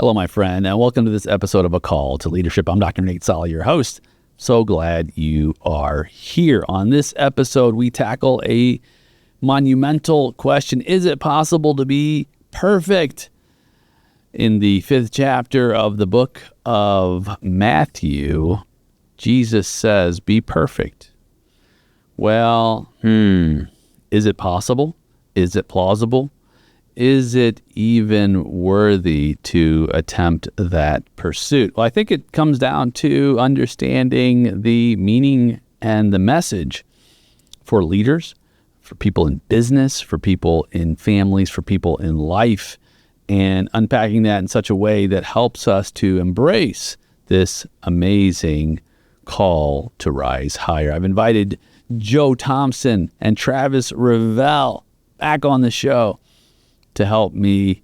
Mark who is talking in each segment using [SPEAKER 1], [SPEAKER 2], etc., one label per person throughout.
[SPEAKER 1] Hello, my friend, and welcome to this episode of A Call to Leadership. I'm Dr. Nate Salah, your host. So glad you are here. On this episode, we tackle a monumental question. Is it possible to be perfect? In the 5th chapter of the book of Matthew, Jesus says, be perfect. Well, is it possible? Is it plausible? Is it even worthy to attempt that pursuit? Well, I think it comes down to understanding the meaning and the message for leaders, for people in business, for people in families, for people in life, and unpacking that in such a way that helps us to embrace this amazing call to rise higher. I've invited Joe Thompson and Travis Revelle back on the show to help me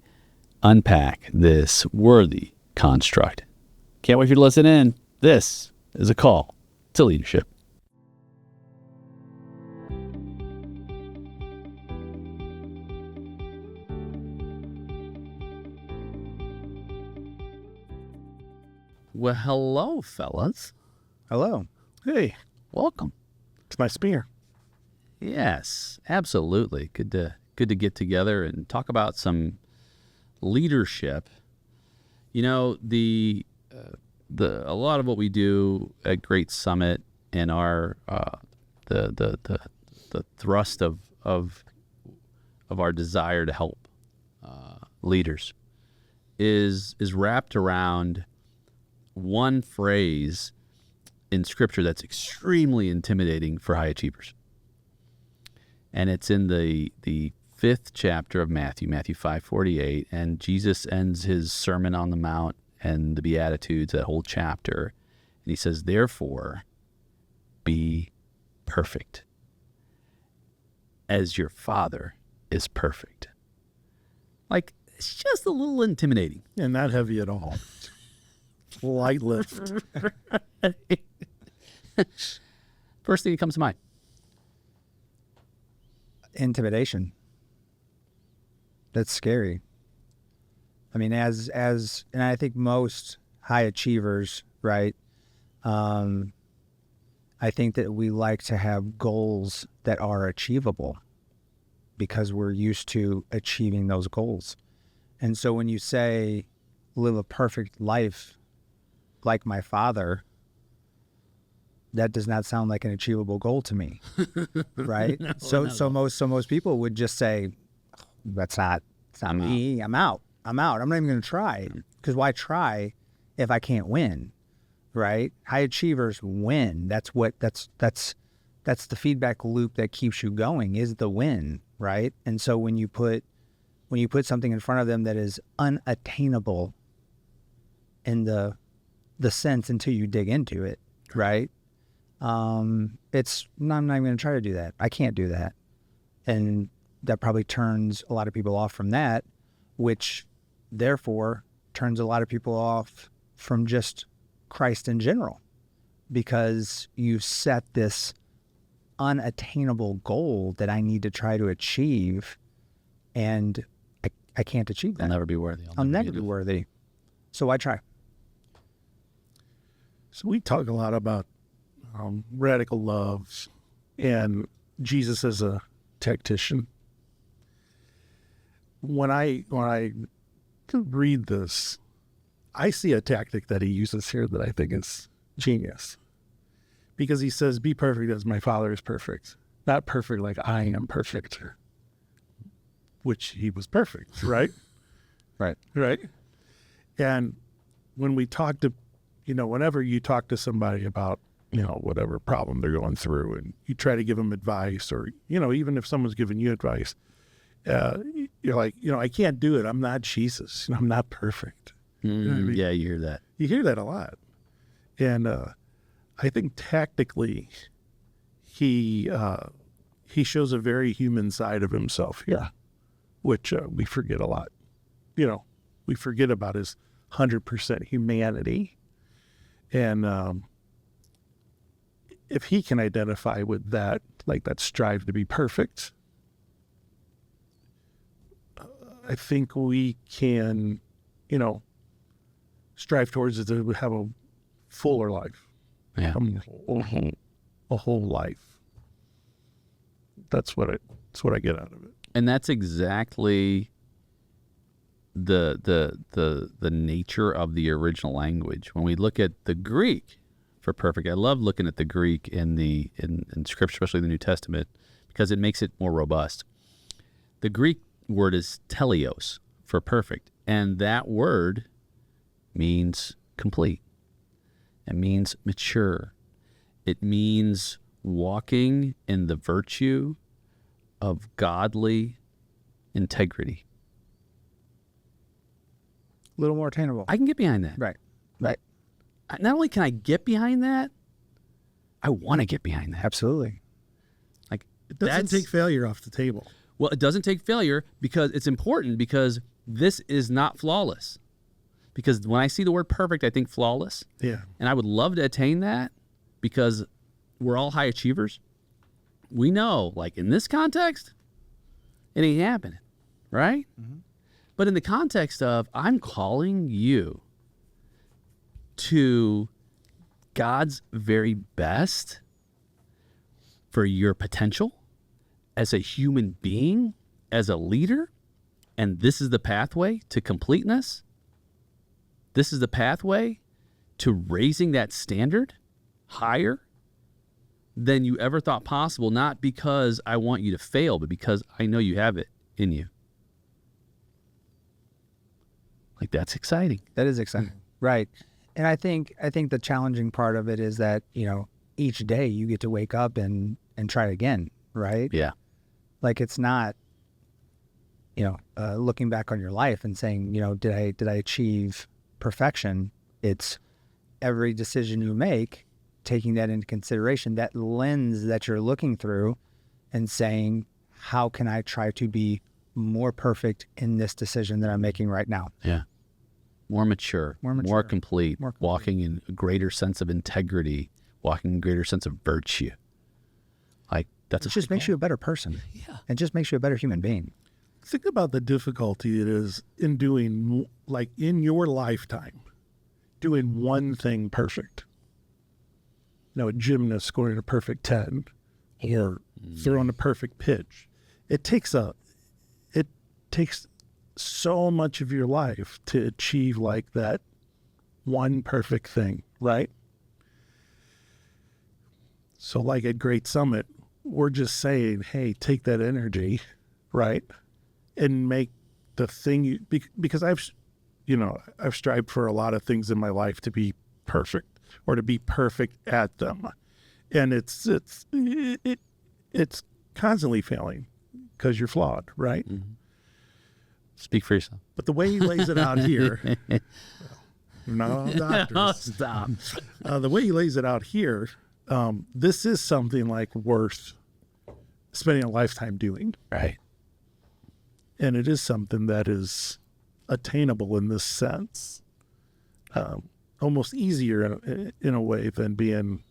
[SPEAKER 1] unpack this worthy construct. Can't wait for you to listen in. This is A Call to Leadership. Well, hello, fellas.
[SPEAKER 2] Hello.
[SPEAKER 3] Hey,
[SPEAKER 1] Welcome.
[SPEAKER 3] it's nice to be here.
[SPEAKER 1] Yes, absolutely. Good to get together and talk about some leadership. You know, the a lot of what we do at Great Summit and our the thrust of our desire to help leaders is wrapped around one phrase in Scripture that's extremely intimidating for high achievers. And it's in the 5th chapter of Matthew 5:48, and Jesus ends his Sermon on the Mount and the Beatitudes, that whole chapter, and he says, therefore, be perfect, as your Father is perfect. Like, it's just a little intimidating.
[SPEAKER 3] And not heavy at all. Light lift.
[SPEAKER 1] First thing that comes to mind.
[SPEAKER 2] Intimidation. That's scary. I mean, as and I think most high achievers, right? I think that we like to have goals that are achievable because we're used to achieving those goals. And so when you say live a perfect life like my Father, that does not sound like an achievable goal to me, right? So most people would just say, it's not me. I'm out. I'm not even going to try, because why try if I can't win, right? High achievers win. That's the feedback loop that keeps you going, is the win, right? And so when you put something in front of them that is unattainable in the sense until you dig into it, right? I'm not even going to try to do that. I can't do that. And that probably turns a lot of people off from that, which therefore turns a lot of people off from just Christ in general, because you set this unattainable goal that I need to try to achieve, and I can't achieve that.
[SPEAKER 1] I'll never be worthy.
[SPEAKER 2] I'll never be worthy. So why try?
[SPEAKER 3] So we talk a lot about radical love and Jesus as a tactician. When I read this, I see a tactic that he uses here that I think is genius. Because he says, be perfect as my Father is perfect. Not perfect like I am perfect. Which he was perfect, right? Right. And when we talk to, whenever you talk to somebody about, whatever problem they're going through, and you try to give them advice, or, even if someone's giving you advice, you're like, I can't do it. I'm not Jesus. I'm not perfect.
[SPEAKER 1] Yeah, you hear that.
[SPEAKER 3] You hear that a lot. And I think tactically, he shows a very human side of himself here, which we forget a lot. We forget about his 100% humanity. And if he can identify with that, like that strive to be perfect, I think we can, strive towards is to have a fuller life.
[SPEAKER 1] Yeah.
[SPEAKER 3] A whole life. That's what I get out of it.
[SPEAKER 1] And that's exactly the nature of the original language. When we look at the Greek for perfect, I love looking at the Greek in Scripture, especially the New Testament, because it makes it more robust. The Greek word is teleos for perfect, and that word means complete. It means mature. It means walking in the virtue of godly integrity.
[SPEAKER 2] A little more attainable.
[SPEAKER 1] I can get behind that.
[SPEAKER 2] Right.
[SPEAKER 1] Not only can I get behind that, I want to get behind that.
[SPEAKER 2] Absolutely.
[SPEAKER 1] Like,
[SPEAKER 3] It doesn't take failure off the table.
[SPEAKER 1] Well, it doesn't take failure because it's important, because this is not flawless. Because when I see the word perfect, I think flawless.
[SPEAKER 3] Yeah.
[SPEAKER 1] And I would love to attain that, because we're all high achievers. We know, like in this context, it ain't happening, right? Mm-hmm. But in the context of, I'm calling you to God's very best for your potential as a human being, as a leader, and this is the pathway to completeness. This is the pathway to raising that standard higher than you ever thought possible, not because I want you to fail, but because I know you have it in you. Like, that's exciting.
[SPEAKER 2] That is exciting. Right. And I think the challenging part of it is that, each day you get to wake up and try it again, right?
[SPEAKER 1] Yeah.
[SPEAKER 2] Like, it's not, looking back on your life and saying, did I achieve perfection? It's every decision you make, taking that into consideration, that lens that you're looking through and saying, how can I try to be more perfect in this decision that I'm making right now?
[SPEAKER 1] Yeah. More mature, more complete, walking in a greater sense of integrity, walking in a greater sense of virtue. Like, that's
[SPEAKER 2] it just makes you a better person.
[SPEAKER 1] Yeah.
[SPEAKER 2] It just makes you a better human being.
[SPEAKER 3] Think about the difficulty it is in doing, like, in your lifetime, doing one thing perfect. A gymnast scoring a perfect 10 or throwing a perfect pitch. It takes so much of your life to achieve like that one perfect thing, right? So like at Great Summit, we're just saying, hey, take that energy, right? And make the thing because I've strived for a lot of things in my life to be perfect or to be perfect at them. And it's constantly failing because you're flawed, right?
[SPEAKER 1] Mm-hmm. Speak for yourself.
[SPEAKER 3] But the way he lays it out here, no, doctors.
[SPEAKER 1] Oh, stop.
[SPEAKER 3] The way he lays it out here, this is something like worth spending a lifetime doing.
[SPEAKER 1] Right.
[SPEAKER 3] And it is something that is attainable in this sense. Almost easier in a way than being,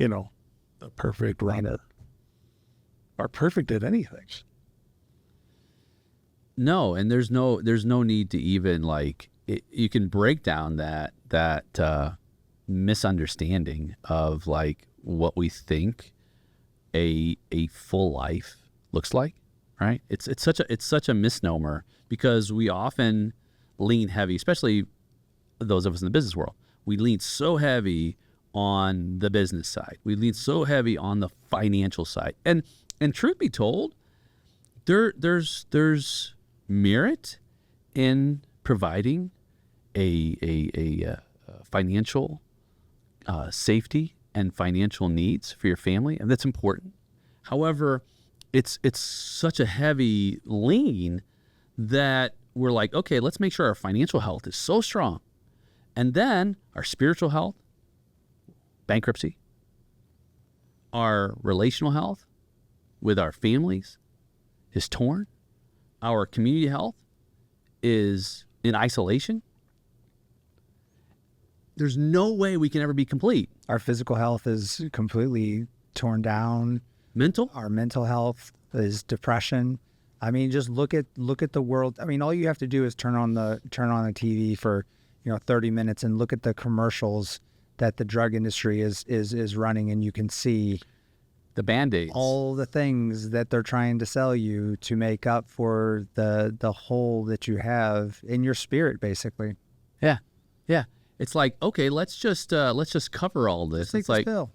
[SPEAKER 3] a perfect runner or perfect at anything.
[SPEAKER 1] No, and there's no need to even you can break down that misunderstanding of like what we think a full life looks like, right? It's such a misnomer because we often lean heavy, especially those of us in the business world. We lean so heavy on the business side. We lean so heavy on the financial side. And truth be told, there's merit in providing a financial safety and financial needs for your family, and that's important. However, it's such a heavy lean that we're like, okay, let's make sure our financial health is so strong, and then our spiritual health, bankruptcy, our relational health with our families is torn, our community health is in isolation. There's no way we can ever be complete.
[SPEAKER 2] Our physical health is completely torn down.
[SPEAKER 1] Mental?
[SPEAKER 2] Our mental health is depression. I mean, just look at the world. I mean, all you have to do is turn on the TV for, 30 minutes and look at the commercials that the drug industry is running, and you can see
[SPEAKER 1] The Band-Aids.
[SPEAKER 2] all the things that they're trying to sell you to make up for the hole that you have in your spirit, basically.
[SPEAKER 1] Yeah. It's like, okay, let's just cover all this.
[SPEAKER 2] Just take
[SPEAKER 1] It's
[SPEAKER 2] this
[SPEAKER 1] like,
[SPEAKER 2] pill.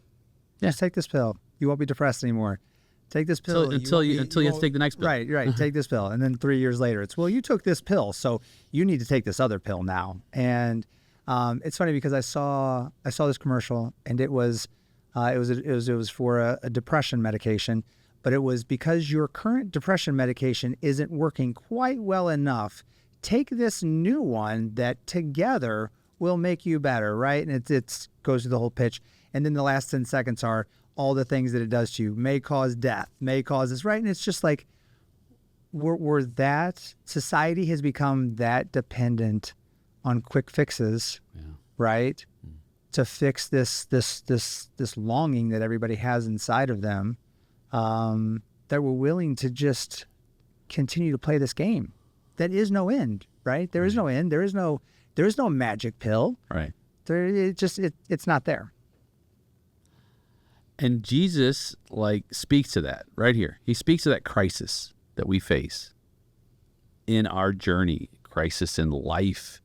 [SPEAKER 1] Yeah.
[SPEAKER 2] Just take this pill. You won't be depressed anymore. Take this pill.
[SPEAKER 1] until you have to take the next pill.
[SPEAKER 2] Right. Take this pill. And then 3 years later, it's, well, you took this pill, so you need to take this other pill now. And it's funny because I saw this commercial, and it was for a depression medication, but it was because your current depression medication isn't working quite well enough. Take this new one that together will make you better, right? And it goes through the whole pitch. And then the last 10 seconds are all the things that it does to you. May cause death, may cause this, right? And it's just like, we're that, society has become that dependent on quick fixes, right? To fix this longing that everybody has inside of them, that we're willing to just continue to play this game. That is no end, right? There is no end. There is no magic pill.
[SPEAKER 1] Right.
[SPEAKER 2] It's not there.
[SPEAKER 1] And Jesus speaks to that right here. He speaks to that crisis that we face in our journey, crisis in life,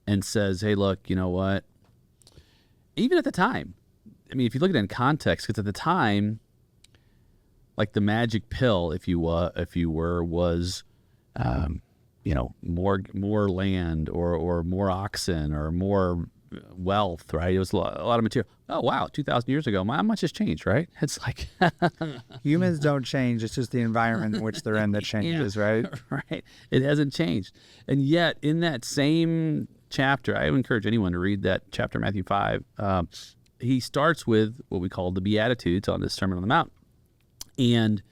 [SPEAKER 1] and says, hey, look, you know what? Even at the time, I mean, if you look at it in context, because at the time, the magic pill, if you were, was, more land or more oxen or more wealth, right? It was a lot of material. Oh, wow, 2,000 years ago, how much has changed, right? It's like...
[SPEAKER 2] Humans don't change. It's just the environment in which they're in that changes, right?
[SPEAKER 1] Right. It hasn't changed. And yet, in that same chapter, I would encourage anyone to read that chapter, Matthew 5. He starts with what we call the Beatitudes on this Sermon on the Mount. And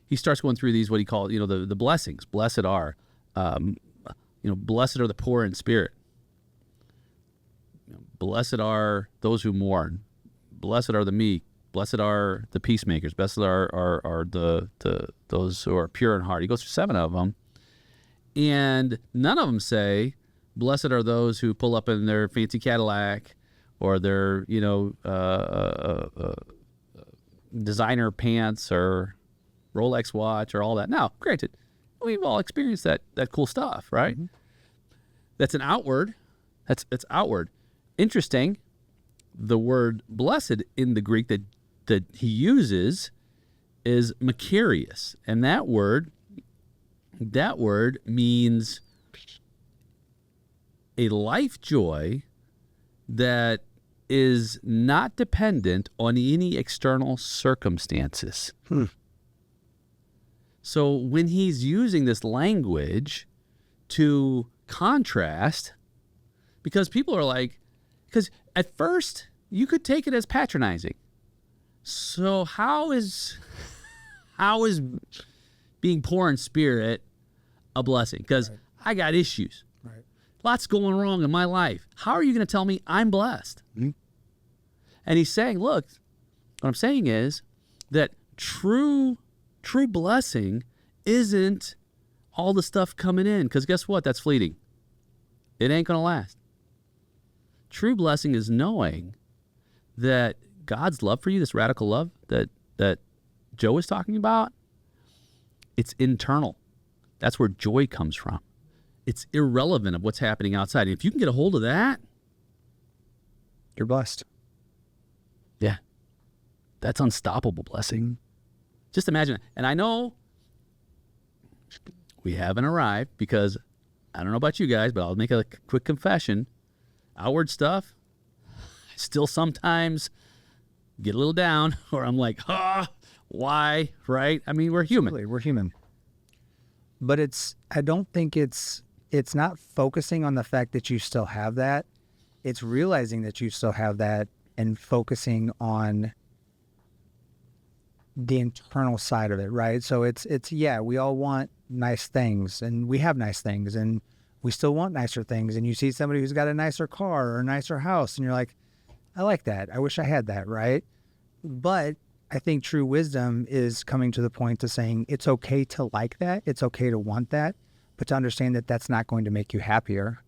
[SPEAKER 1] he starts going through these, what he called, the blessings. Blessed are, blessed are the poor in spirit. Blessed are those who mourn. Blessed are the meek. Blessed are the peacemakers. Blessed are those who are pure in heart. He goes through 7 of them, and none of them say, blessed are those who pull up in their fancy Cadillac or their designer pants or Rolex watch or all that. Now, granted, we've all experienced that cool stuff, right? Mm-hmm. That's an outward. That's outward. Interesting, the word blessed in the Greek that he uses is makarios, and that word means a life joy that is not dependent on any external circumstances. So when he's using this language to contrast, because people are like, because at first you could take it as patronizing. So how is being poor in spirit a blessing? Because I got issues.
[SPEAKER 2] Right.
[SPEAKER 1] Lots going wrong in my life. How are you going to tell me I'm blessed? Mm-hmm. And he's saying, look, what I'm saying is that true blessing isn't all the stuff coming in. Because guess what? That's fleeting. It ain't going to last. True blessing is knowing that God's love for you, this radical love that Joe was talking about, it's internal. That's where joy comes from. It's irrelevant of what's happening outside. And if you can get a hold of that,
[SPEAKER 2] you're blessed.
[SPEAKER 1] Yeah. That's unstoppable blessing. Just imagine. And I know we haven't arrived because I don't know about you guys, but I'll make a quick confession. Outward stuff, I still sometimes get a little down, or I'm like, why, right? I mean, we're human.
[SPEAKER 2] Absolutely, we're human. But I don't think it's not focusing on the fact that you still have that. It's realizing that you still have that and focusing on the internal side of it, right? So it's we all want nice things, and we have nice things, and we still want nicer things. And you see somebody who's got a nicer car or a nicer house, and you're like, I like that. I wish I had that, right? But I think true wisdom is coming to the point to saying it's okay to like that. It's okay to want that, but to understand that that's not going to make you happier.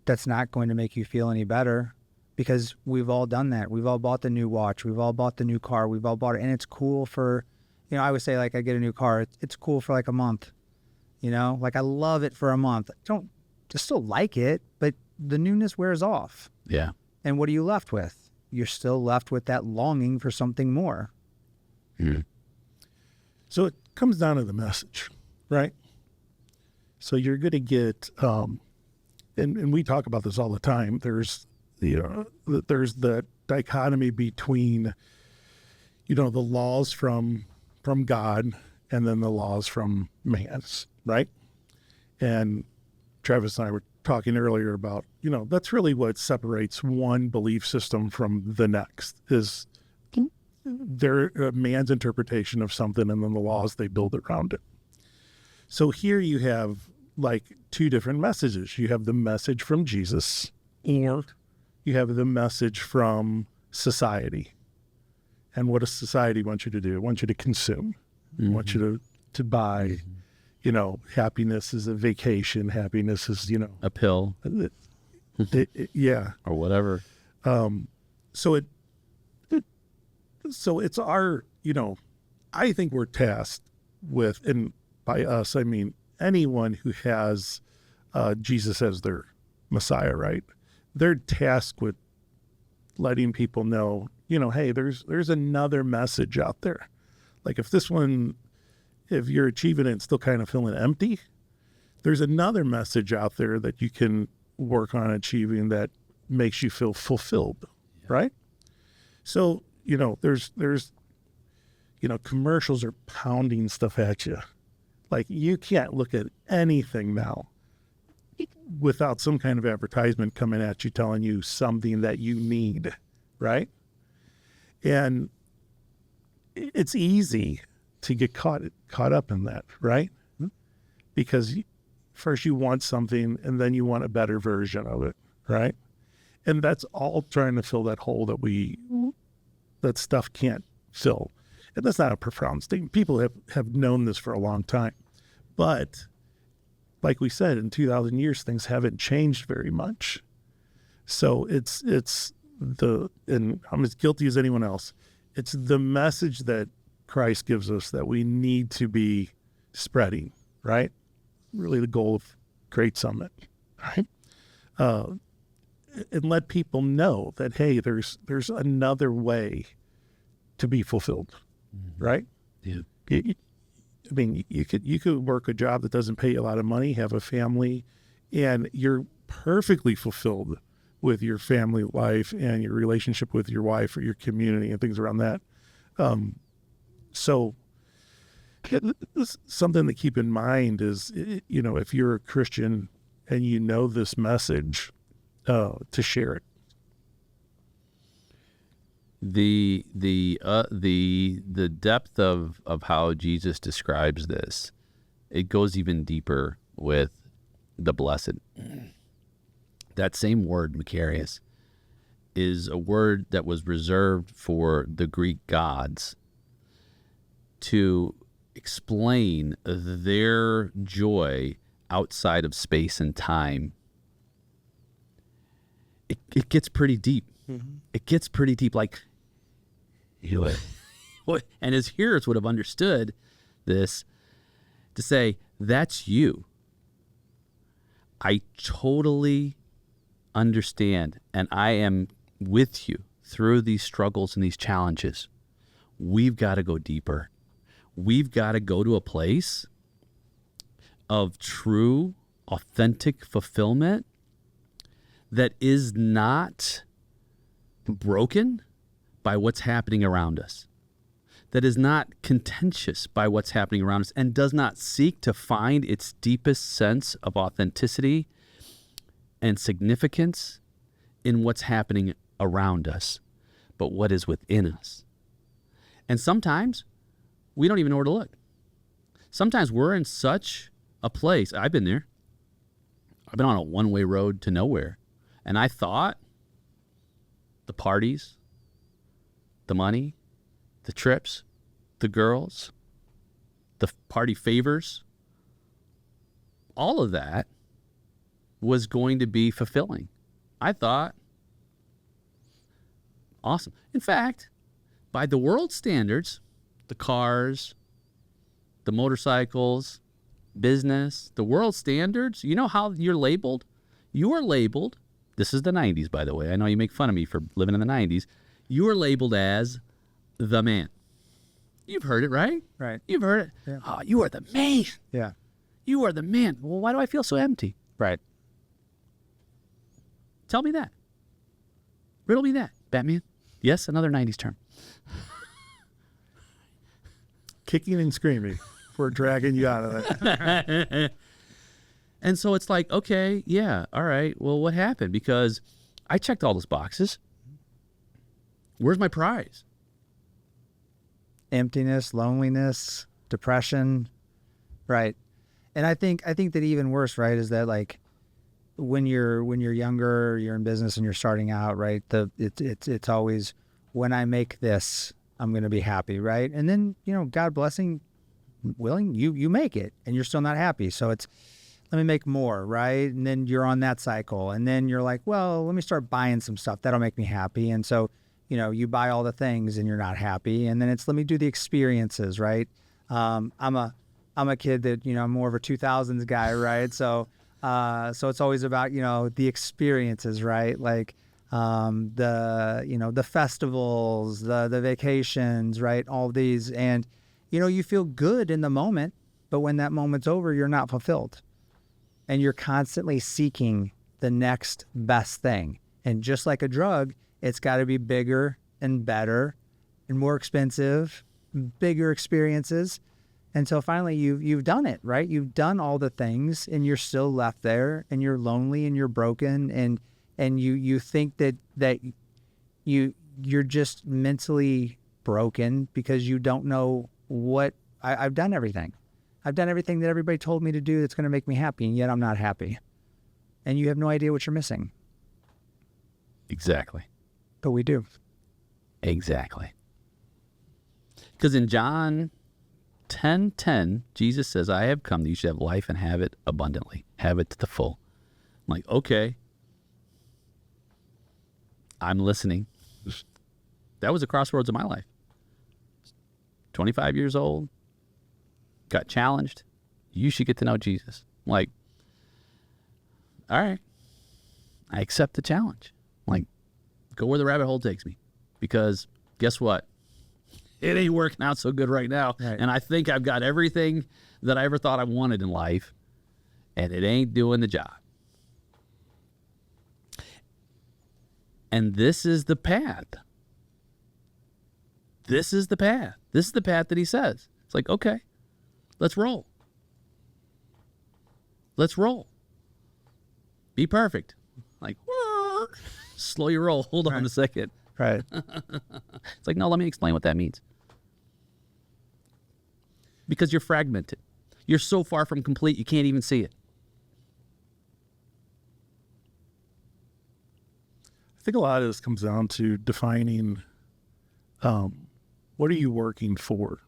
[SPEAKER 2] that's not going to make you feel any better, because we've all done that. We've all bought the new watch. We've all bought the new car. We've all bought it. And it's cool for, I would say, like, I get a new car. It's cool for like a month, like I love it for a month. I still like it, but the newness wears off.
[SPEAKER 1] Yeah.
[SPEAKER 2] And what are you left with? You're still left with that longing for something more.
[SPEAKER 1] Mm-hmm.
[SPEAKER 3] So it comes down to the message, right? So you're going to get, and we talk about this all the time. There's the dichotomy between, the laws from God and then the laws from man's, right? And Travis and I were talking earlier about, that's really what separates one belief system from the next, is their man's interpretation of something and then the laws they build around it. So here you have like two different messages. You have the message from Jesus, or you have the message from society. And what does society want you to do? It wants you to consume.
[SPEAKER 1] Mm-hmm.
[SPEAKER 3] It wants you to buy. Happiness is a vacation. Happiness is,
[SPEAKER 1] a pill.
[SPEAKER 3] Yeah.
[SPEAKER 1] Or whatever.
[SPEAKER 3] So it's our, I think we're tasked with, and by us, I mean anyone who has Jesus as their Messiah, right? They're tasked with letting people know, hey, there's another message out there. Like if you're achieving it and still kind of feeling empty, there's another message out there that you can work on achieving that makes you feel fulfilled, right? So, there's commercials are pounding stuff at you. Like, you can't look at anything now without some kind of advertisement coming at you telling you something that you need, right? And it's easy to get caught up in that, right? Because first you want something and then you want a better version of it, right? And that's all trying to fill that hole that stuff can't fill. And that's not a profound statement. People have known this for a long time. But like we said, in 2,000 years, things haven't changed very much. So and I'm as guilty as anyone else. It's the message that Christ gives us that we need to be spreading, right? Really the goal of Great Summit, right? And let people know that, hey, there's another way to be fulfilled, right?
[SPEAKER 1] Yeah.
[SPEAKER 3] You could work a job that doesn't pay you a lot of money, have a family, and you're perfectly fulfilled with your family life and your relationship with your wife or your community and things around that. So something to keep in mind is, if you're a Christian and you know this message, to share it.
[SPEAKER 1] The depth of how Jesus describes this, it goes even deeper with the blessed. That same word, Macarius, is a word that was reserved for the Greek gods to explain their joy outside of space and time. It gets pretty deep. Mm-hmm. It gets pretty deep. Like, and his hearers would have understood this to say, that's you. I totally understand, and I am with you through these struggles and these challenges. We've got to go deeper. We've got to go to a place of true, authentic fulfillment that is not broken by what's happening around us, that is not contentious by what's happening around us, and does not seek to find its deepest sense of authenticity and significance in what's happening around us, but what is within us. And sometimes we don't even know where to look. Sometimes we're in such a place. I've been there. I've been on a one-way road to nowhere. And I thought the parties, the money, the trips, the girls, the party favors, all of that was going to be fulfilling. I thought, awesome. In fact, by the world standards, the cars, the motorcycles, business, the world standards, you know how you're labeled? You are labeled, this is the 90s, by the way. I know you make fun of me for living in the 90s. You are labeled as the man. You've heard it, right?
[SPEAKER 2] Right.
[SPEAKER 1] You've heard it.
[SPEAKER 2] Yeah.
[SPEAKER 1] Oh, you are the man.
[SPEAKER 2] Yeah.
[SPEAKER 1] You are the man. Well, why do I feel so empty?
[SPEAKER 2] Right.
[SPEAKER 1] Tell me that. Riddle me that, Batman. Yes, another 90s term.
[SPEAKER 3] Kicking and screaming. We're dragging you out of that.
[SPEAKER 1] And so it's like, okay, yeah, all right. Well, what happened? Because I checked all those boxes. Where's my prize?
[SPEAKER 2] Emptiness, loneliness, depression. Right. And I think that even worse, right, is that like when you're younger, you're in business and you're starting out, right? It's always, when I make this, I'm going to be happy, right? And then, God blessing, willing, you make it and you're still not happy. So it's, let me make more, right? And then you're on that cycle. And then you're like, well, let me start buying some stuff. That'll make me happy. And so, you buy all the things and you're not happy. And then it's, let me do the experiences, right? I'm a kid that, I'm more of a 2000s guy, right? So it's always about, the experiences, right? Like, the festivals, the vacations, right? All these, and, you feel good in the moment, but when that moment's over, you're not fulfilled. And you're constantly seeking the next best thing. And just like a drug, it's got to be bigger and better and more expensive, bigger experiences. Until finally you've done it, right? You've done all the things and you're still left there and you're lonely and you're broken and you think that you're just mentally broken because you don't know what I've done everything. I've done everything that everybody told me to do that's going to make me happy, and yet I'm not happy. And you have no idea what you're missing.
[SPEAKER 1] Exactly.
[SPEAKER 2] But we do.
[SPEAKER 1] Exactly. Because in John 10:10, Jesus says, I have come that you should have life and have it abundantly. Have it to the full. I'm like, okay. I'm listening. That was a crossroads of my life. 25 years old. Got challenged. You should get to know Jesus. I'm like, all right. I accept the challenge. I'm like, go where the rabbit hole takes me. Because guess what? It ain't working out so good right now.
[SPEAKER 2] Right.
[SPEAKER 1] And I think I've got everything that I ever thought I wanted in life, and it ain't doing the job. And this is the path. This is the path. This is the path that he says. It's like, okay, let's roll. Let's roll. Be perfect. Like, slow your roll. Hold on a second.
[SPEAKER 2] Right.
[SPEAKER 1] It's like, no, let me explain what that means. Because you're fragmented. You're so far from complete, you can't even see it.
[SPEAKER 3] I think a lot of this comes down to defining what are you working for?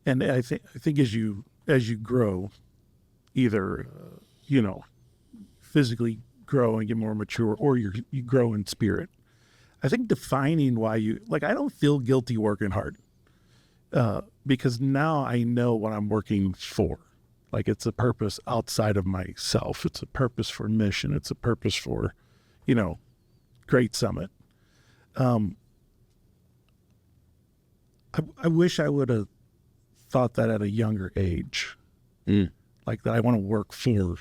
[SPEAKER 3] And I think as you grow, either physically grow and get more mature, or you grow in spirit. I think defining why I don't feel guilty working hard because now I know what I'm working for. Like, it's a purpose outside of myself. It's a purpose for mission. It's a purpose for, Great Summit. I wish I would have thought that at a younger age. Like, that I want to work for,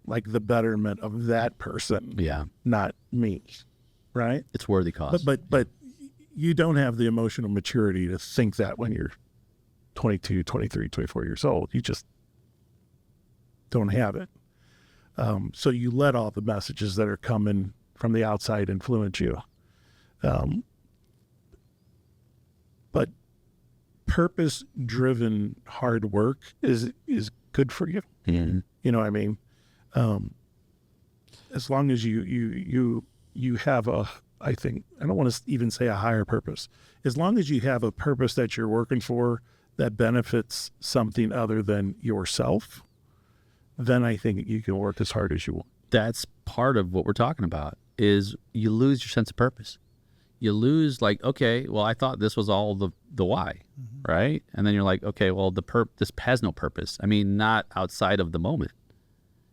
[SPEAKER 3] like, the betterment of that person.
[SPEAKER 1] Yeah.
[SPEAKER 3] Not me. Right?
[SPEAKER 1] It's worthy cause.
[SPEAKER 3] But you don't have the emotional maturity to think that when you're 22, 23, 24 years old. You just don't have it. So you let all the messages that are coming from the outside influence you. But purpose-driven hard work is good for you.
[SPEAKER 1] Mm-hmm.
[SPEAKER 3] You know what I mean? As long as you have I don't want to even say a higher purpose. As long as you have a purpose that you're working for that benefits something other than yourself, then I think you can work as hard as you want.
[SPEAKER 1] That's part of what we're talking about, is you lose your sense of purpose. You lose, like, okay, well, I thought this was all the why, right? And then you're like, okay, well, this has no purpose. I mean, not outside of the moment.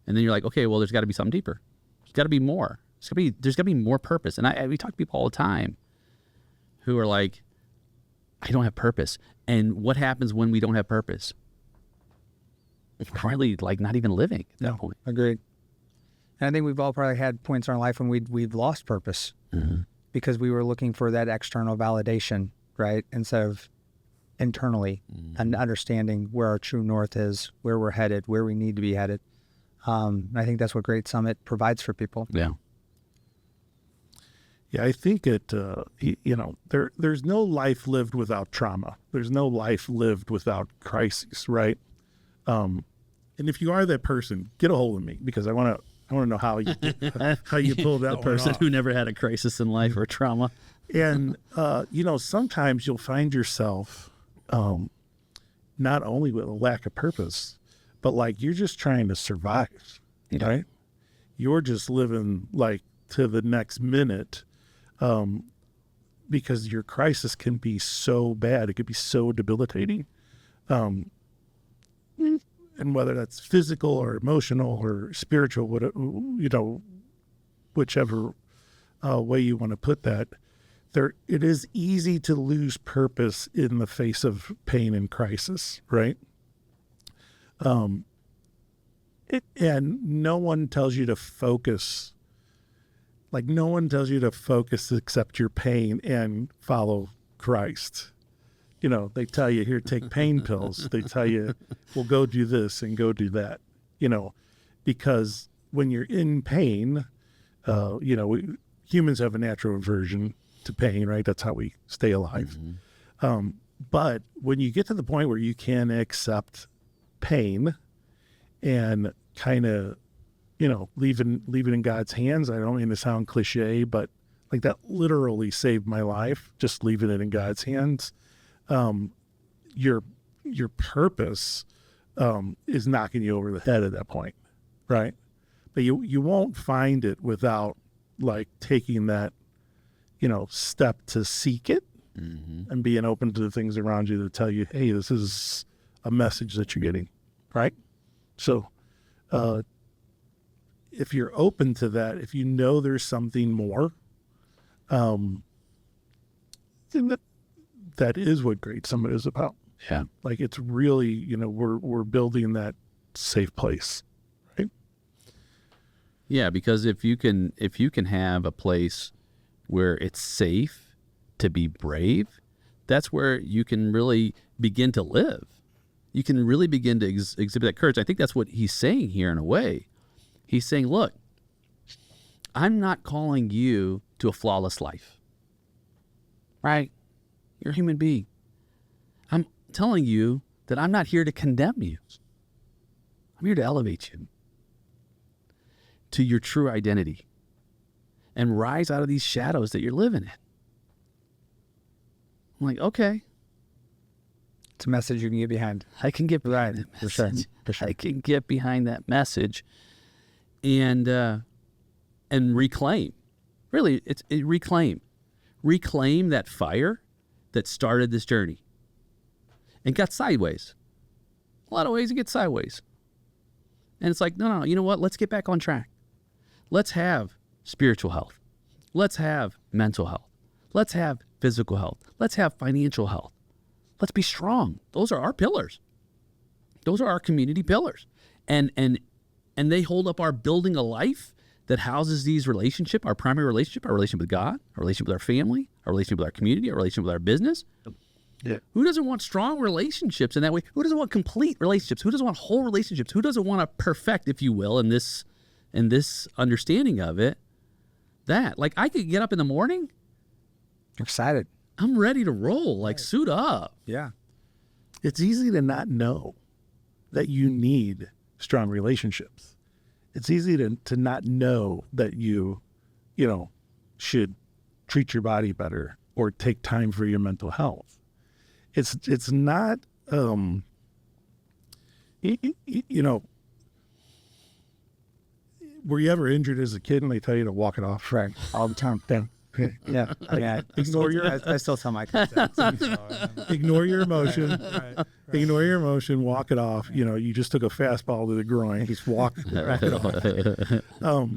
[SPEAKER 1] And then you're like, okay, well, there's got to be something deeper. There's got to be more. There's got to be more purpose. And we talk to people all the time who are like, I don't have purpose. And what happens when we don't have purpose? We're really, like, not even living at that point.
[SPEAKER 2] Agreed. And I think we've all probably had points in our life when we've lost purpose because we were looking for that external validation, right? Instead of internally and understanding where our true north is, where we're headed, where we need to be headed. I think that's what Great Summit provides for people.
[SPEAKER 1] Yeah.
[SPEAKER 3] Yeah, I think there's no life lived without trauma. There's no life lived without crises, right? And if you are that person, get a hold of me, because I want to know how you pull that
[SPEAKER 1] The person
[SPEAKER 3] one off.
[SPEAKER 1] who never had a crisis in life or trauma.
[SPEAKER 3] And sometimes you'll find yourself not only with a lack of purpose, but like you're just trying to survive, right? You're just living like to the next minute. Because your crisis can be so bad, it could be so debilitating. And whether that's physical or emotional or spiritual, whichever way you want to put that, it is easy to lose purpose in the face of pain and crisis, right? And no one tells you to focus. Like, no one tells you to focus, accept your pain, and follow Christ. They tell you, here, take pain pills. They tell you, well, go do this and go do that, because when you're in pain, humans have a natural aversion to pain, right? That's how we stay alive. But when you get to the point where you can accept pain and kind of, leave it in God's hands. I don't mean to sound cliche, but like that literally saved my life, just leaving it in God's hands. Your purpose is knocking you over the head at that point, right? But you won't find it without like taking that, step to seek it and being open to the things around you that tell you, hey, this is a message that you're getting, right? So, if you're open to that, if you know there's something more, then that is what Great Summit is about.
[SPEAKER 1] Yeah.
[SPEAKER 3] Like, it's really, we're building that safe place, right?
[SPEAKER 1] Yeah, because if you can have a place where it's safe to be brave, that's where you can really begin to live. You can really begin to exhibit that courage. I think that's what he's saying here in a way. He's saying, look, I'm not calling you to a flawless life, right? You're a human being. I'm telling you that I'm not here to condemn you. I'm here to elevate you to your true identity and rise out of these shadows that you're living in. I'm like, okay.
[SPEAKER 2] It's a message you can get behind.
[SPEAKER 1] I can get behind that message.
[SPEAKER 2] For sure.
[SPEAKER 1] I can get behind that message and reclaim. Really, reclaim that fire that started this journey and got sideways. A lot of ways it gets sideways. And it's like, no, you know what? Let's get back on track. Let's have spiritual health. Let's have mental health. Let's have physical health. Let's have financial health. Let's be strong. Those are our pillars. Those are our community pillars. And they hold up our building a life that houses these relationships, our primary relationship, our relationship with God, our relationship with our family, our relationship with our community, our relationship with our business.
[SPEAKER 3] Yeah.
[SPEAKER 1] Who doesn't want strong relationships in that way? Who doesn't want complete relationships? Who doesn't want whole relationships? Who doesn't want to perfect, if you will, in this understanding of it? That, like, I could get up in the morning.
[SPEAKER 2] Excited.
[SPEAKER 1] I'm ready to roll, like suit up.
[SPEAKER 2] Yeah.
[SPEAKER 3] It's easy to not know that you need strong relationships. It's easy to not know that you should treat your body better or take time for your mental health. It's not, Were you ever injured as a kid and they tell you to walk it off?
[SPEAKER 2] Right. All the time. Yeah.
[SPEAKER 3] Ignore your
[SPEAKER 2] I still tell my kids that.
[SPEAKER 3] ignore your emotion.
[SPEAKER 2] Right.
[SPEAKER 3] Ignore your emotion. Walk it off. You know, you just took a fastball to the groin. Just walk it off.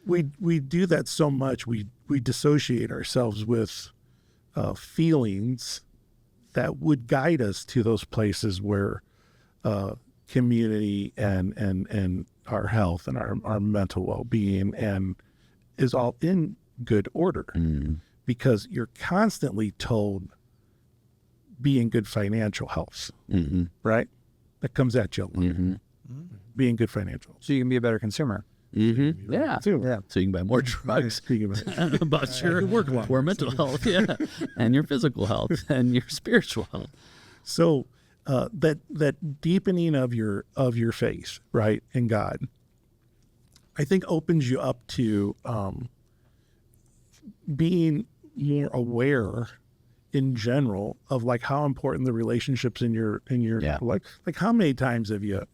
[SPEAKER 3] We do that so much. We dissociate ourselves with feelings that would guide us to those places where community and our health and our mental well-being and is all in good order, because you're constantly told be in good financial health, right? That comes at you a lot. Be in good financial.
[SPEAKER 2] So you can be a better consumer.
[SPEAKER 1] Yeah.
[SPEAKER 2] Yeah.
[SPEAKER 1] So you can buy more drugs. About your mental health, and your physical health and your spiritual health.
[SPEAKER 3] So that deepening of your faith, right, in God, I think opens you up to being more aware in general of like how important the relationships in your like how many times have you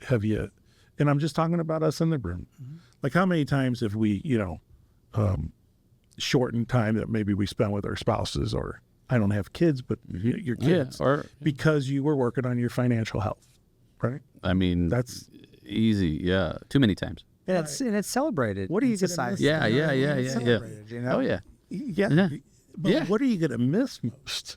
[SPEAKER 3] and I'm just talking about us in the room, like how many times have we shortened time that maybe we spend with our spouses, or I don't have kids but your kids, because you were working on your financial health, right?
[SPEAKER 1] I mean,
[SPEAKER 3] that's
[SPEAKER 1] easy. Too many times.
[SPEAKER 2] And it's celebrated. What do you decide?
[SPEAKER 1] Yeah.
[SPEAKER 2] You know?
[SPEAKER 1] Oh yeah.
[SPEAKER 3] But what are you going to miss most?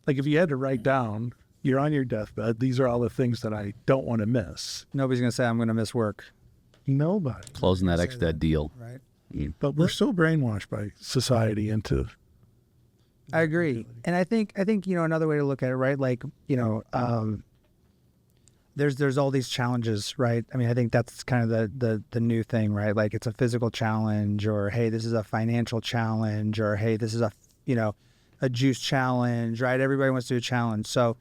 [SPEAKER 3] Like if you had to write down, you're on your deathbed, these are all the things that I don't want to miss.
[SPEAKER 2] Nobody's going to say I'm going to miss work.
[SPEAKER 3] Nobody.
[SPEAKER 1] Closing that deal.
[SPEAKER 2] Right.
[SPEAKER 3] But we're so brainwashed by society into.
[SPEAKER 2] I agree. And I think, another way to look at it, right? Like, there's all these challenges, right? I mean, I think that's kind of the new thing, right? Like it's a physical challenge, or, hey, this is a financial challenge, or, hey, this is a juice challenge, right? Everybody wants to do a challenge. So,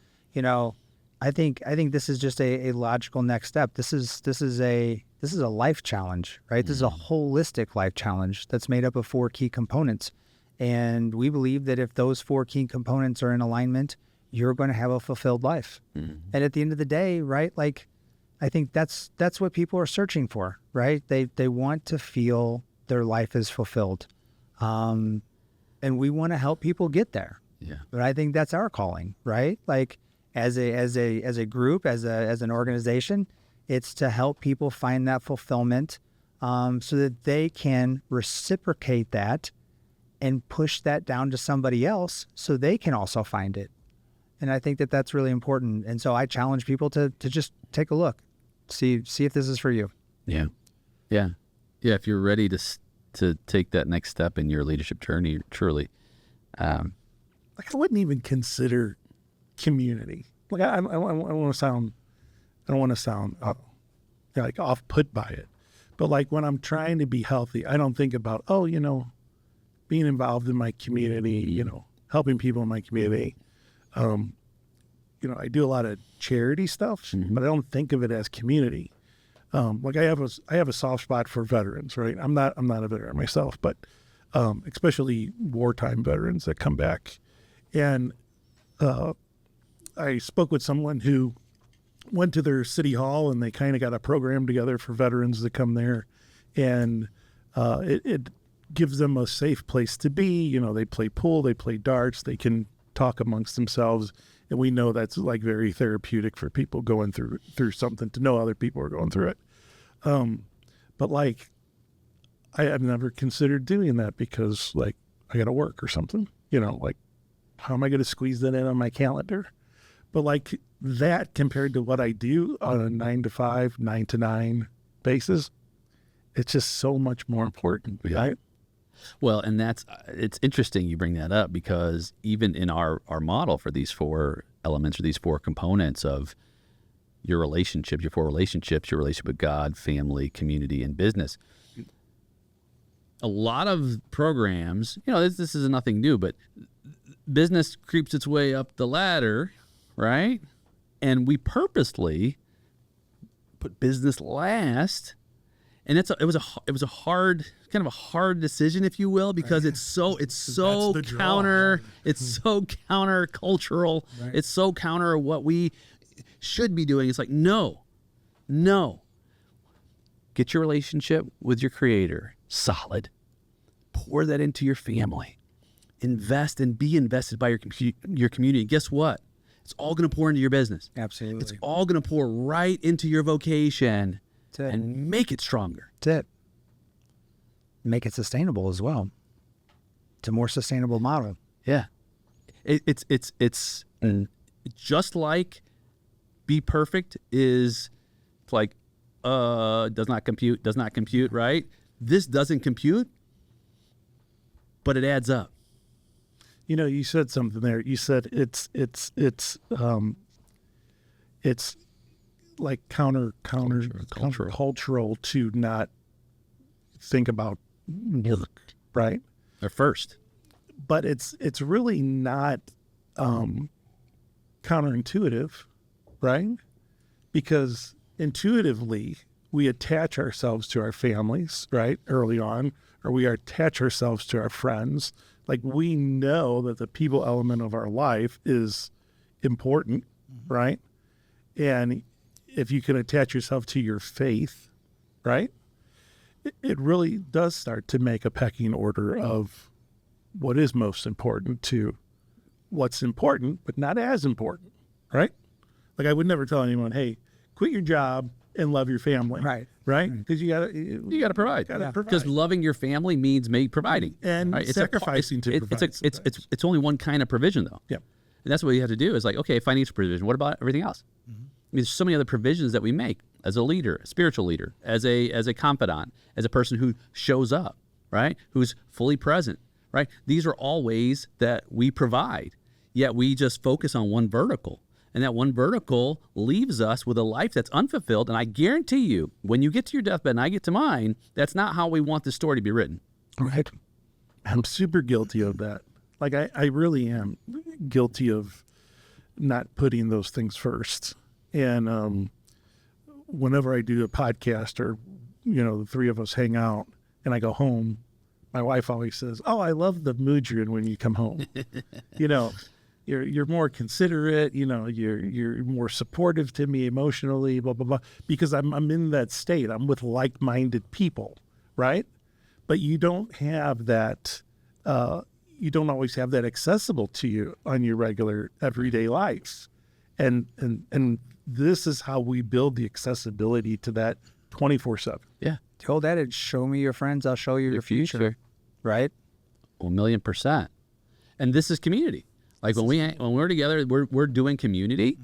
[SPEAKER 2] I think this is just a logical next step. This is a life challenge, right? This is a holistic life challenge that's made up of 4 key components. And we believe that if those 4 key components are in alignment, you're going to have a fulfilled life. And at the end of the day, right? Like, I think that's what people are searching for, right? They want to feel their life is fulfilled. And we want to help people get there.
[SPEAKER 1] Yeah.
[SPEAKER 2] But I think that's our calling, right? Like as a group, as an organization, it's to help people find that fulfillment, so that they can reciprocate that and push that down to somebody else so they can also find it. And I think that that's really important. And so I challenge people to just take a look, see if this is for you.
[SPEAKER 1] Yeah. If you're ready to take that next step in your leadership journey, truly.
[SPEAKER 3] Like I wouldn't even consider community. Like I don't want to sound like off put by it. But like when I'm trying to be healthy, I don't think about, being involved in my community, helping people in my community. I do a lot of charity stuff, but I don't think of it as community. Like I have a soft spot for veterans, right? I'm not a veteran myself, but especially wartime veterans that come back. And I spoke with someone who went to their city hall and they kind of got a program together for veterans that come there, and it gives them a safe place to be. They play pool, they play darts, they can talk amongst themselves, and we know that's like very therapeutic for people going through something, to know other people are going through it. But like I have never considered doing that because like I got to work or something, like how am I going to squeeze that in on my calendar? But like that compared to what I do on a 9 to 5, 9 to 9 basis, it's just so much more important, right?
[SPEAKER 1] Well, and it's interesting you bring that up, because even in our model for these 4 elements, or these 4 components of your relationships, your 4 relationships, your relationship with God, family, community, and business, a lot of programs, this is nothing new, but business creeps its way up the ladder, right? And we purposely put business last. And it was a hard decision, if you will, because it's so countercultural. Right. It's so counter what we should be doing. It's like, no. Get your relationship with your creator solid. Pour that into your family. Invest and be invested by your community. Guess what? It's all going to pour into your business.
[SPEAKER 2] Absolutely.
[SPEAKER 1] It's all going to pour right into your vocation and make it stronger.
[SPEAKER 2] That's it. Make it sustainable as well. It's a more sustainable model.
[SPEAKER 1] Yeah. It's just like be perfect is like, does not compute, right? This doesn't compute, but it adds up.
[SPEAKER 3] You know, you said something there. You said it's like countercultural to not think about work, right?
[SPEAKER 1] Or first.
[SPEAKER 3] But it's really not counterintuitive, right? Because intuitively we attach ourselves to our families, right, early on, or we attach ourselves to our friends. Like, we know that the people element of our life is important, right? And if you can attach yourself to your faith, right, it really does start to make a pecking order of what is most important to what's important, but not as important, right? Like, I would never tell anyone, hey, quit your job and love your family.
[SPEAKER 2] Right.
[SPEAKER 3] Right? Because you gotta
[SPEAKER 1] provide. Because loving your family means providing.
[SPEAKER 3] And
[SPEAKER 1] right?
[SPEAKER 3] sacrificing to provide.
[SPEAKER 1] It's only one kind of provision, though.
[SPEAKER 3] Yeah.
[SPEAKER 1] And that's what you have to do is like, okay, financial provision. What about everything else? I mean, there's so many other provisions that we make as a leader, a spiritual leader, as a confidant, as a person who shows up, right? Who's fully present, right? These are all ways that we provide, yet we just focus on one vertical. And that one vertical leaves us with a life that's unfulfilled. And I guarantee you, when you get to your deathbed and I get to mine, that's not how we want this story to be written.
[SPEAKER 3] Right. I'm super guilty of that. Like, I really am guilty of not putting those things first. And whenever I do a podcast or, you know, the three of us hang out and I go home, my wife always says, oh, I love the mood you're in when you come home. You know, you're more considerate, you know, you're more supportive to me emotionally, blah, blah, blah, because I'm in that state. I'm with like-minded people, right? But you don't have that, you don't always have that accessible to you on your regular everyday life. And this is how we build the accessibility to that 24/7.
[SPEAKER 1] Yeah.
[SPEAKER 2] The old adage, show me your friends, I'll show you your future. Right?
[SPEAKER 1] Well, 1,000,000%. And this is community. Like when we're together, we're doing community,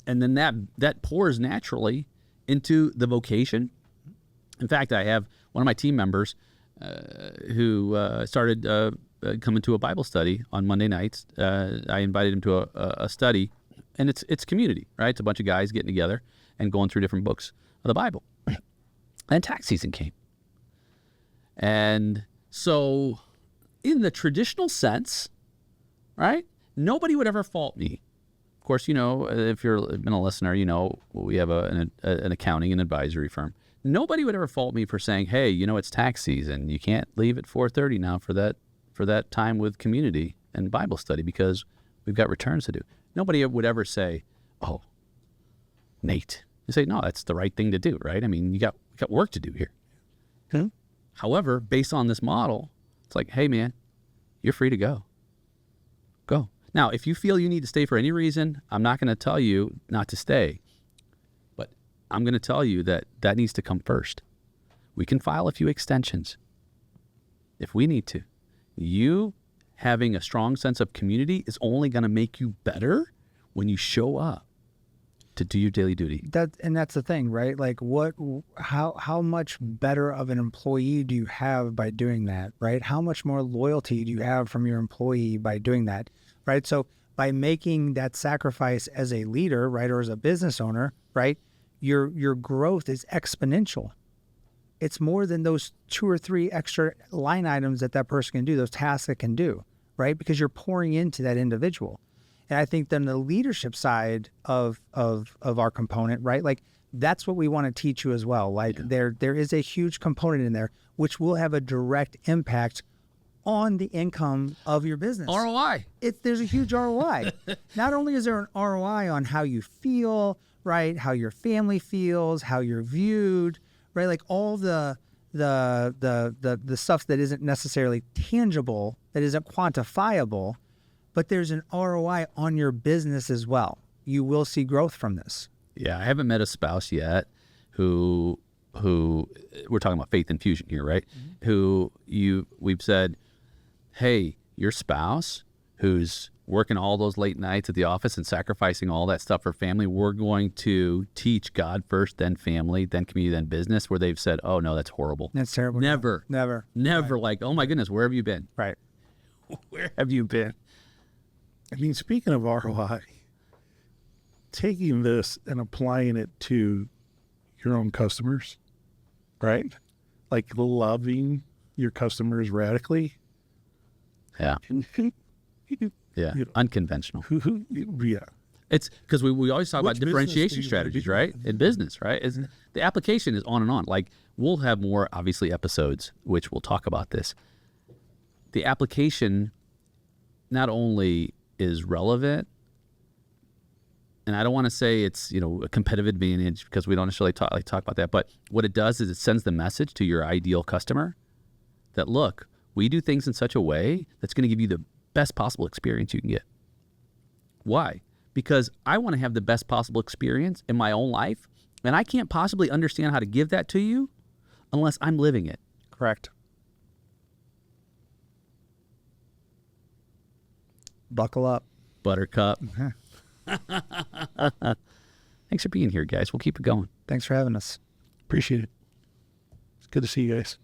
[SPEAKER 1] and then that pours naturally into the vocation. In fact, I have one of my team members who started coming to a Bible study on Monday nights. I invited him to a study, and it's community, right? It's a bunch of guys getting together and going through different books of the Bible. And tax season came, and so in the traditional sense, right? Nobody would ever fault me. Of course, you know, if you've been a listener, you know, we have an accounting and advisory firm. Nobody would ever fault me for saying, hey, you know, it's tax season. You can't leave at 4:30 now for that time with community and Bible study because we've got returns to do. Nobody would ever say, oh, Nate. You say, no, that's the right thing to do, right? I mean, we got work to do here.
[SPEAKER 3] Hmm?
[SPEAKER 1] However, based on this model, it's like, hey, man, you're free to go. Go. Now, if you feel you need to stay for any reason, I'm not going to tell you not to stay. But I'm going to tell you that needs to come first. We can file a few extensions if we need to. You having a strong sense of community is only going to make you better when you show up to do your daily duty.
[SPEAKER 2] That's the thing, right? Like how much better of an employee do you have by doing that, right? How much more loyalty do you have from your employee by doing that, right? So by making that sacrifice as a leader, right, or as a business owner, right, your growth is exponential. It's more than those 2 or 3 extra line items that person can do, those tasks it can do, right? Because you're pouring into that individual. And I think then the leadership side of our component, right? Like that's what we want to teach you as well. Like there is a huge component in there which will have a direct impact on the income of your business.
[SPEAKER 1] ROI.
[SPEAKER 2] There's a huge ROI. Not only is there an ROI on how you feel, right? How your family feels, how you're viewed, right? Like all the stuff that isn't necessarily tangible, that isn't quantifiable, but there's an ROI on your business as well. You will see growth from this.
[SPEAKER 1] Yeah, I haven't met a spouse yet who we're talking about faith infusion here, right? We've said, hey, your spouse who's working all those late nights at the office and sacrificing all that stuff for family, we're going to teach God first, then family, then community, then business, where they've said, oh no, that's horrible.
[SPEAKER 2] That's terrible.
[SPEAKER 1] Never.
[SPEAKER 2] Right.
[SPEAKER 1] Like, oh my goodness, where have you been?
[SPEAKER 2] Right.
[SPEAKER 1] Where have you been?
[SPEAKER 3] I mean, speaking of ROI, taking this and applying it to your own customers, right? Like loving your customers radically.
[SPEAKER 1] Yeah. Yeah.
[SPEAKER 3] You know,
[SPEAKER 1] Unconventional.
[SPEAKER 3] Yeah.
[SPEAKER 1] It's because we always talk about
[SPEAKER 3] Which business
[SPEAKER 1] differentiation
[SPEAKER 3] do you
[SPEAKER 1] strategies,
[SPEAKER 3] do?
[SPEAKER 1] right? In business, right? The application is on and on. Like, we'll have more, obviously, episodes, which we'll talk about this. The application not only is relevant, and I don't want to say it's, a competitive advantage, because we don't necessarily talk about that, but what it does is it sends the message to your ideal customer that, look, we do things in such a way that's going to give you the best possible experience you can get. Why? Because I want to have the best possible experience in my own life, and I can't possibly understand how to give that to you unless I'm living it.
[SPEAKER 2] Correct. Buckle up.
[SPEAKER 1] Buttercup. Thanks for being here, guys. We'll keep it going.
[SPEAKER 2] Thanks for having us.
[SPEAKER 3] Appreciate it. It's good to see you guys.